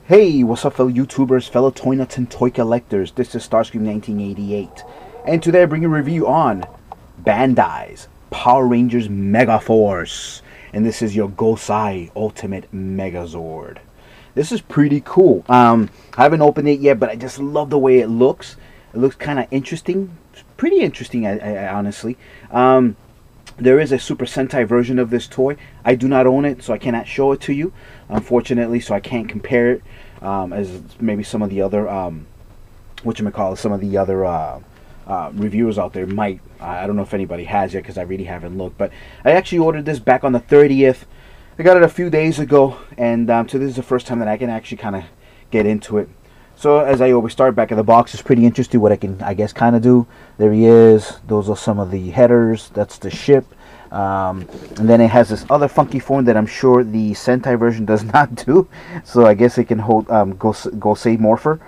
Hey, what's up fellow YouTubers, fellow toy nuts and toy collectors? This is Starscream 1988, and today I bring you a review on Bandai's Power Rangers Megaforce, and this is your Gosei Ultimate Megazord. This is pretty cool. I haven't opened it yet, but I just love the way it looks. It looks kind of interesting. It's pretty interesting, I honestly. There is a Super Sentai version of this toy. I do not own it, so I cannot show it to you, unfortunately, so I can't compare it as maybe some of the other, some of the other reviewers out there might. I don't know if anybody has yet because I really haven't looked, but I actually ordered this back on the 30th. I got it a few days ago, and so this is the first time that I can actually kind of get into it. So as I always start, back of the box is pretty interesting what I can, I guess, kind of do. There he is. Those are some of the headers. That's the ship. And then it has this other funky form that I'm sure the Sentai version does not do. So I guess it can hold Gosei Morpher.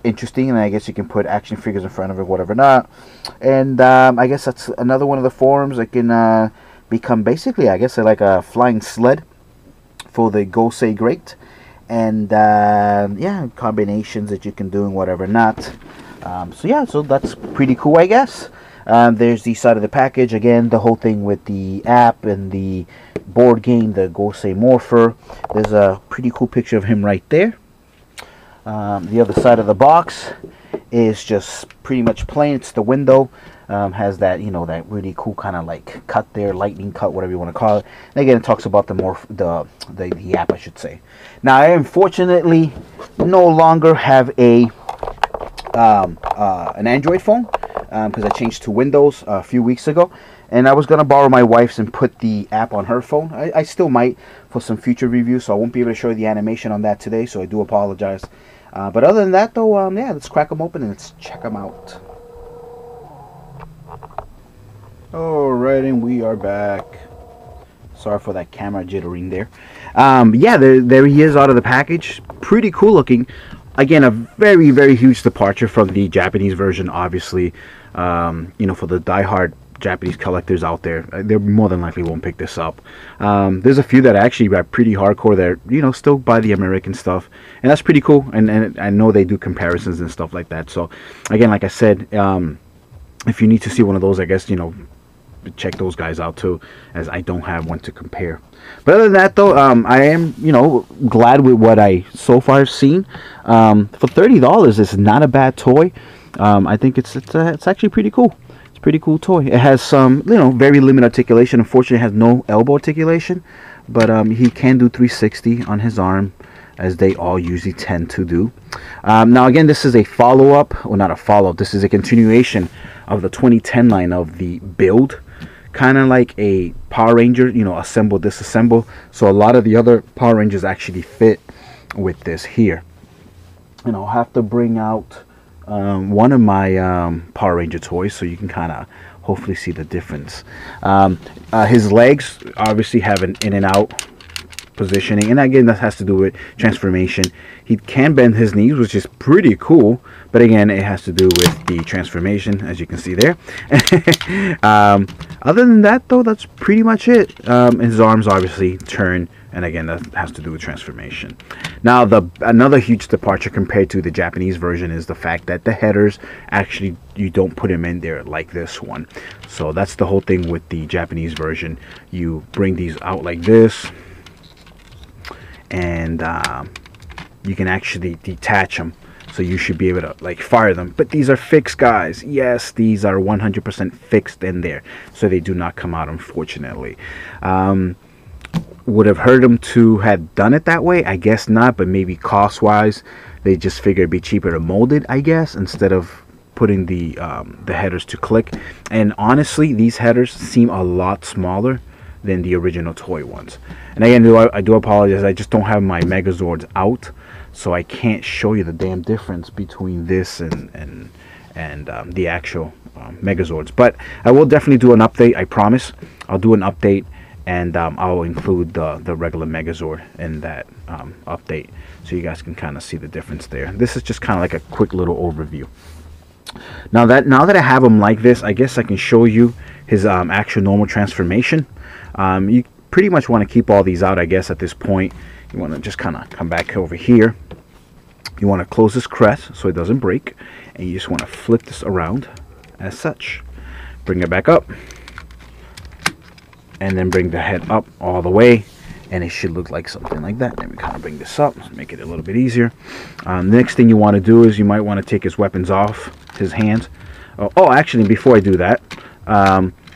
Interesting, and I guess you can put action figures in front of it, whatever not. And I guess that's another one of the forms. It can become basically, I guess, like a flying sled for the Gosei Great. And yeah, combinations that you can do and whatever not. So yeah, so that's pretty cool, I guess. There's the side of the package again, the whole thing with the app and the board game, the Gosei Morpher. There's a pretty cool picture of him right there. The other side of the box is just pretty much plain. It's the window. Has that, you know, that really cool kind of like cut there, lightning cut, whatever you want to call it. And again, it talks about the app, I should say. Now, I unfortunately no longer have an Android phone because I changed to Windows a few weeks ago, and I was gonna borrow my wife's and put the app on her phone. I still might for some future reviews, so I won't be able to show you the animation on that today. So I do apologize. But other than that, though, yeah, let's crack them open and let's check them out. Alright, and we are back. Sorry for that camera jittering there. Yeah, there he is out of the package. Pretty cool looking. Again, a very, very huge departure from the Japanese version, obviously. You know, for the diehard Japanese collectors out there, they more than likely won't pick this up. There's a few that actually are pretty hardcore that, you know, still buy the American stuff. And that's pretty cool. And I know they do comparisons and stuff like that. So, again, like I said, if you need to see one of those, I guess, you know, check those guys out too, as I don't have one to compare. But other than that, though, I am, you know, glad with what I so far seen. For $30, it's not a bad toy. I think it's actually pretty cool. It's a pretty cool toy. It has some, you know, very limited articulation. Unfortunately, it has no elbow articulation, but he can do 360 on his arm, as they all usually tend to do. Now, again, this is a follow-up, or not a follow-up. This is a continuation of the 2010 line of the build. Kind of like a Power Ranger, you know, assemble, disassemble. So a lot of the other Power Rangers actually fit with this here. And I'll have to bring out one of my Power Ranger toys so you can kind of hopefully see the difference. His legs obviously have an in and out positioning, and again, that has to do with transformation. He can bend his knees, which is pretty cool, but again, it has to do with the transformation, as you can see there. Other than that, though, that's pretty much it. His arms obviously turn, and again, that has to do with transformation. Now, another huge departure compared to the Japanese version is the fact that the headers, actually, you don't put them in there like this one. So that's the whole thing with the Japanese version. You bring these out like this, and you can actually detach them, so you should be able to like fire them. But these are fixed, guys. Yes, these are 100% fixed in there, so they do not come out, unfortunately. Would have heard them to have done it that way? I guess not, but maybe cost wise they just figured it'd be cheaper to mold it, I guess, instead of putting the headers to click. And honestly, these headers seem a lot smaller than the original toy ones. And again, I do apologize, I just don't have my Megazords out, so I can't show you the damn difference between this and the actual Megazords. But I will definitely do an update, I promise. I'll do an update, and I'll include the regular Megazord in that update, so you guys can kind of see the difference there. This is just kind of like a quick little overview. Now that I have him like this, I guess I can show you his actual normal transformation. You pretty much want to keep all these out, I guess, at this point. You want to just kind of come back over here. You want to close this crest so it doesn't break, and you just want to flip this around as such. Bring it back up, and then bring the head up all the way, and it should look like something like that. Then we kind of bring this up, make it a little bit easier. Next thing you want to do is you might want to take his weapons off, his hands. Oh, actually, before I do that,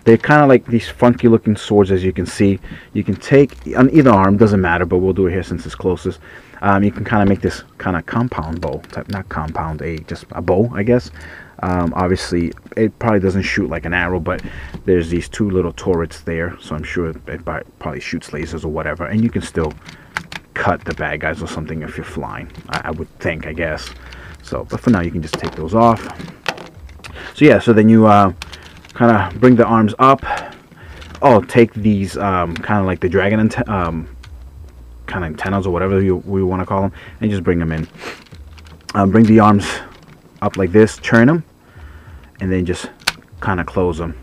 they're kind of like these funky looking swords, as you can see. You can take on either arm, doesn't matter, but we'll do it here since it's closest. You can kind of make this kind of compound bow type, not compound, just a bow, I guess. Obviously, it probably doesn't shoot like an arrow, but there's these two little turrets there, so I'm sure it probably shoots lasers or whatever, and you can still cut the bad guys or something if you're flying. I would think, I guess. So, but for now, you can just take those off. So yeah, so then you kind of bring the arms up. Oh, take these kind of like the dragon kind of antennas or whatever we want to call them, and just bring them in. Bring the arms up like this, turn them, and then just kind of close them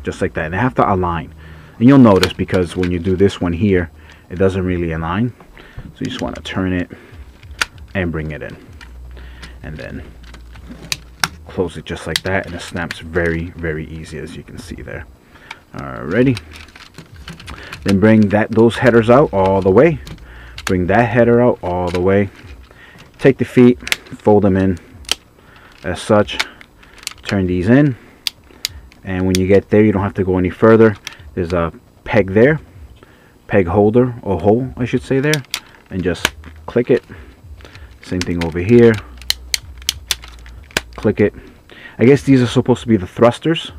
just like that. And they have to align, and you'll notice because when you do this one here, it doesn't really align. So you just want to turn it and bring it in, and then close it just like that, and it snaps very, very easy, as you can see there. Alrighty. Then bring those headers out all the way. Bring that header out all the way. Take the feet, fold them in as such. Turn these in, and when you get there, you don't have to go any further. There's a peg there, peg holder or hole, I should say, there, and just click it. Same thing over here. Click it. I guess these are supposed to be the thrusters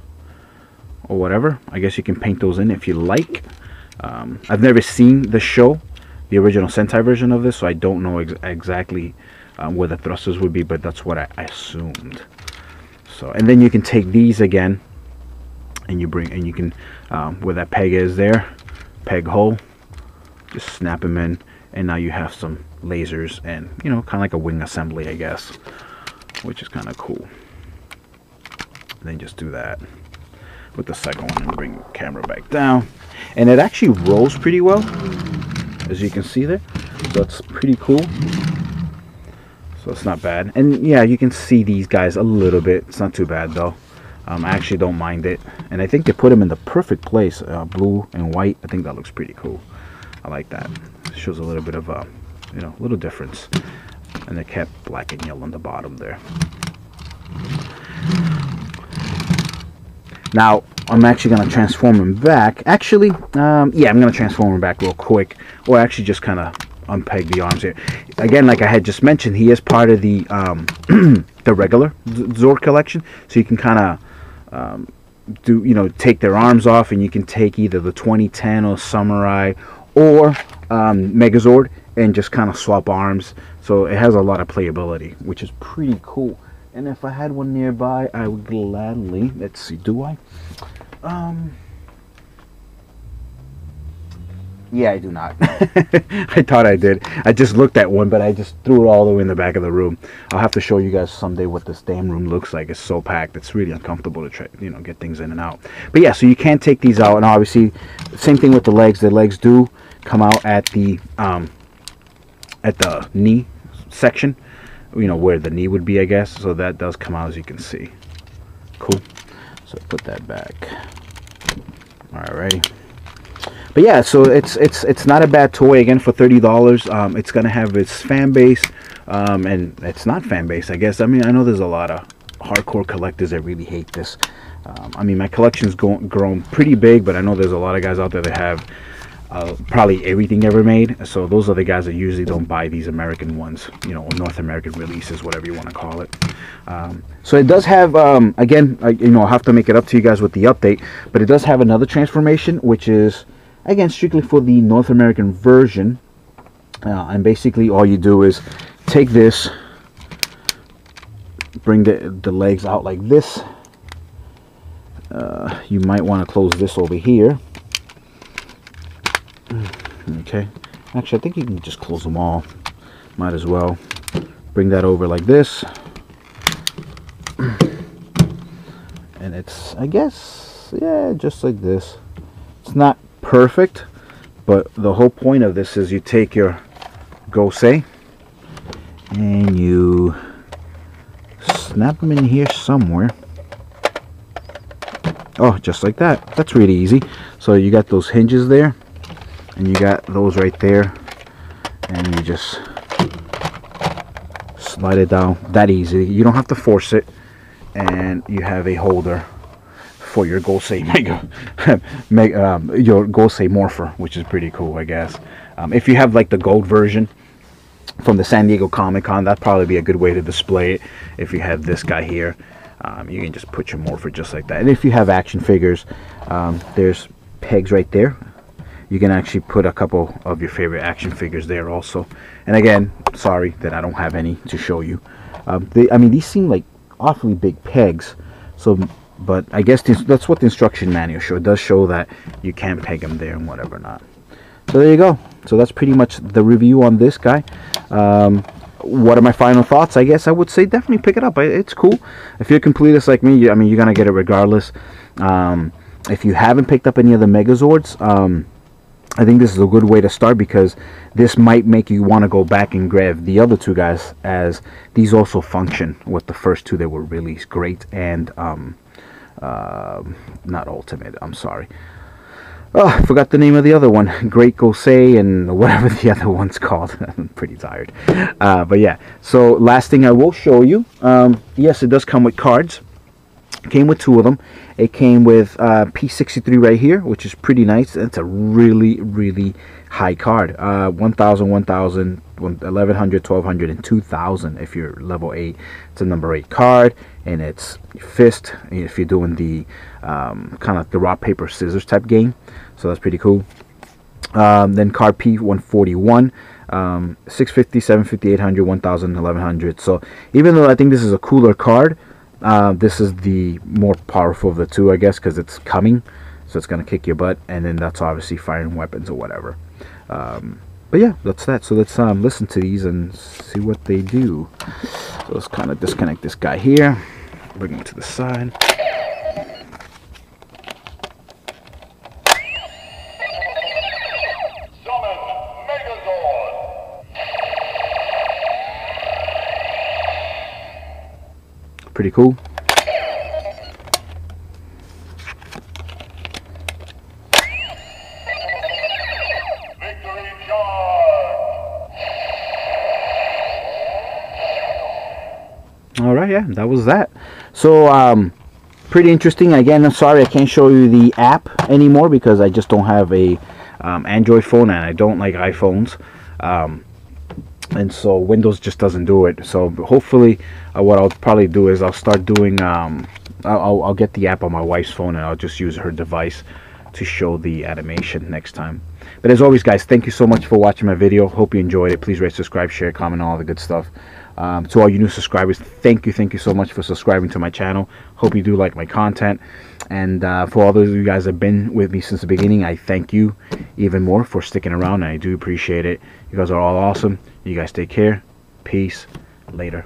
or whatever. I guess you can paint those in if you like. I've never seen the show, the original Sentai version of this, so I don't know exactly where the thrusters would be, but that's what I assumed. So, and then you can take these again, and you can where that peg is there, peg hole, just snap them in, and now you have some lasers and, you know, kind of like a wing assembly, I guess, which is kind of cool. And then just do that with the second one and bring the camera back down, and it actually rolls pretty well, as you can see there. So it's pretty cool. So it's not bad. And yeah, you can see these guys a little bit. It's not too bad though. I actually don't mind it, and I think they put them in the perfect place, blue and white. I think that looks pretty cool. I like that. It shows a little bit of a, you know, little difference. And they kept black and yellow on the bottom there. Now I'm actually going to transform him back. Actually, yeah, I'm going to transform him back real quick, or actually just kind of unpeg the arms here. Again, like I had just mentioned, he is part of the the regular Zord collection, so you can kind of do, you know, take their arms off, and you can take either the 2010 or Samurai or Megazord and just kind of swap arms. So it has a lot of playability, which is pretty cool. And if I had one nearby, I would gladly, let's see, do I? Yeah, I do not. I thought I did. I just looked at one, but I just threw it all the way in the back of the room. I'll have to show you guys someday what this damn room looks like. It's so packed. It's really uncomfortable to try, you know, get things in and out. But yeah, so you can take these out, and obviously, same thing with the legs. The legs do come out at the knee section, you know, where the knee would be, I guess. So that does come out, as you can see. Cool. So put that back. Alrighty. But yeah, so it's not a bad toy. Again, for $30, it's gonna have its fan base, and it's not fan base, I guess. I mean, I know there's a lot of hardcore collectors that really hate this. I mean, my collection's grown pretty big, but I know there's a lot of guys out there that have probably everything ever made. So those are the guys that usually don't buy these American ones, you know, North American releases, whatever you want to call it. So it does have, again, you know, I'll have to make it up to you guys with the update, but it does have another transformation, which is, again, strictly for the North American version. And basically all you do is take this, bring the legs out like this. You might want to close this over here. Okay, actually I think you can just close them all. Might as well. Bring that over like this. And it's, I guess, yeah, just like this. It's not perfect, but the whole point of this is you take your Gosei, and you snap them in here somewhere. Oh, just like that. That's really easy. So you got those hinges there, and you got those right there, and you just slide it down. That easy. You don't have to force it, and you have a holder for your Gosei your Gosei Morpher, which is pretty cool, I guess. If you have like the gold version from the San Diego Comic-Con, that'd probably be a good way to display it. If you have this guy here, you can just put your Morpher just like that. And if you have action figures, there's pegs right there. You can actually put a couple of your favorite action figures there also. And again, sorry that I don't have any to show you. I mean, these seem like awfully big pegs, so, but I guess that's what the instruction manual shows. It does show that you can peg them there and whatever not. So there you go. So that's pretty much the review on this guy. What are my final thoughts? I guess I would say definitely pick it up. It's cool. If you're a completist like me, I mean, you're gonna get it regardless. If you haven't picked up any of the Megazords, I think this is a good way to start, because this might make you want to go back and grab the other two guys, as these also function with the first two that were released. Great and not Ultimate, I'm sorry. Oh, I forgot the name of the other one. Great Gosei and whatever the other one's called. I'm pretty tired. But yeah, so last thing I will show you. Yes, it does come with cards. It came with two of them. It came with P63 right here, which is pretty nice. It's a really, really high card. 1,000, 1,000, 1,100, 1,200, and 2,000 if you're level 8. It's a number 8 card, and it's fist if you're doing the kind of the rock, paper, scissors type game. So that's pretty cool. Then card P141, 650, 750, 800, 1,000, 1,100. So even though I think this is a cooler card, this is the more powerful of the two, I guess, because it's coming, so it's gonna kick your butt. And then that's obviously firing weapons or whatever. But yeah, that's that. So let's listen to these and see what they do. So let's kind of disconnect this guy here, bring him to the side. Summon Megazord. Pretty cool. Victory charge. All right, yeah, that was that. So pretty interesting. Again, I'm sorry I can't show you the app anymore, because I just don't have a Android phone, and I don't like iPhones. And so Windows just doesn't do it. So hopefully what I'll probably do is I'll start doing I'll get the app on my wife's phone, and I'll just use her device to show the animation next time. But as always, guys, thank you so much for watching my video. Hope you enjoyed it. Please rate, subscribe, share, comment, all the good stuff. To all you new subscribers, thank you so much for subscribing to my channel. Hope you do like my content. And for all those of you guys that have been with me since the beginning, I thank you even more for sticking around, and I do appreciate it. You guys are all awesome. You guys take care. Peace. Later.